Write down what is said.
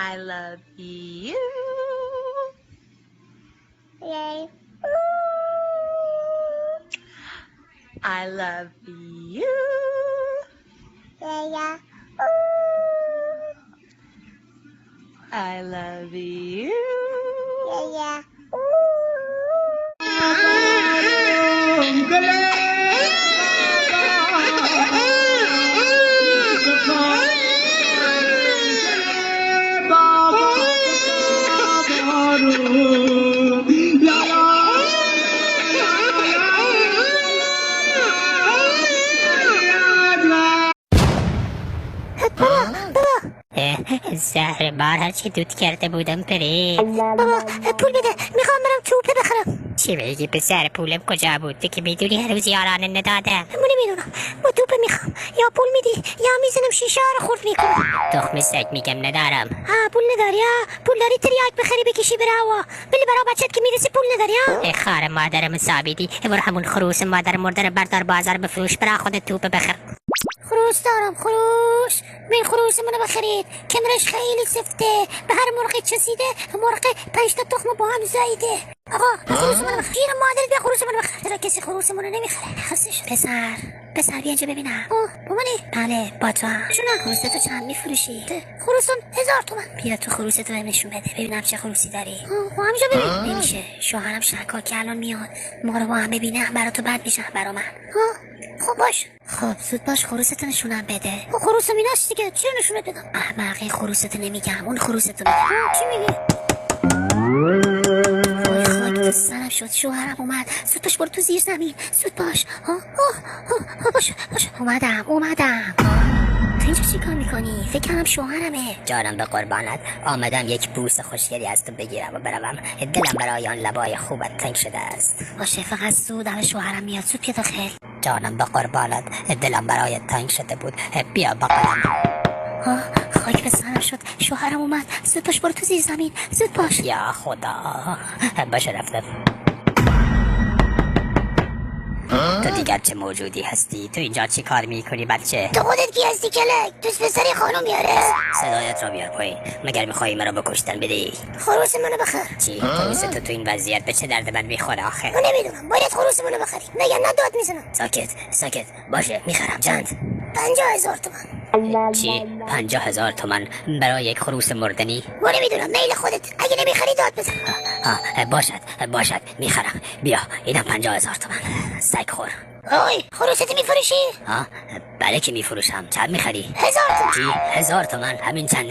I love you. Yay. I love you. Yeah. I love you. Yeah. زهر بار هرچی دود کرده بودم پرید. بابا پول بده، میخوام برم توپه بخرم. چی میگی پسر؟ پولم کجا بود؟ تو که میدونی هر روز یارانه ندادم. من نمیدونم، با توپه میخوام، یا پول میدی یا میزنم شیشه ها رو خورد میکنم. تخم سگ میگم ندارم. پول نداری؟ پول داری تریاک بخری بکشی بره هوا، بلی برا بچت که میرسی پول نداری؟ ای خار مادرم ثابتی، برو همون خروس مادر مرده بردار بازار بفروش، برا خودت توپه بخر. خروس دارم، خروس. من خروس منو بخرید، کمرش خیلی سفته، به هر مرغی چسیده، مرغ 5 تا تخم با هم زایده. آقا خروس منو بخر، جیر مادرت بیا خروس منو بخر. چرا کسی خروس منو نمیخره؟ خستش. پسر بیا اینجا ببینم. با منی؟ بله با تو هم. شونا خروس تو چند میفروشی؟ خروسون 1000 تومن. بیا تو خروستو بهم نشون بده ببینم چه خروسی داری. همینجا ببین. نمیشه، شوهرم شکاکه الان میاد، ما رو با هم ببینه براتو بد میشه برا من. خب باش. خب زود باش خروستو نشونم بده. خروسم ایناست دیگه، چرا نشونت بدم؟ احمق، این خروستو نمیگم، اون خروستو میگم. چی میگی؟ وای خاک تو سرم شد، شوهرم اومد. زود باش برو تو زیر زمین، زود باش. باش اومدم. تو اینجا چی کار میکنی؟ فکر کنم شوهرمه. جانم به قربانت، آمدم یک بوس خوشگلی از تو بگیرم و بروم. دلم برای آن لبای خوبت تنگ شده است. باشه فقط زود، الان شوهرم میاد، زود بیا داخل. جانم به قربانت، دلم برای تنگ شده بود، بیا بقلم. خاک به سرم شد، شوهرم اومد. زود باش برو تو زیر زمین، زود باش. یا خدا، باشه رفتم. تو دیگر چه موجودی هستی؟ تو اینجا چی کار میکنی بچه؟ تو خودت کی هستی کلک؟ دوست پسری خانم میاره. صدایت رو بیار پایین، مگر میخوایی مرا بکشتن بدی؟ خروس منو بخر. چی؟ خروس تو این وضعیت به چه درد من میخوره آخه؟ من نمیدونم، باید خروس منو بخری، مگر نه داد میزنم. ساکت باشه، میخرم. چند؟ 50,000 تومن. چی؟ 50,000 تومن برای یک خروس مردنی؟ من نمیدونم، میل خودت، اگه نمیخری داد بزن. باشد میخرم. بیا اینم 50,000 تومن. سگ خور. اوی خروستی میفروشی؟ بله که میفروشم. چند میخری؟ 1000 تومن. چی؟ 1000 تومن؟ همین چند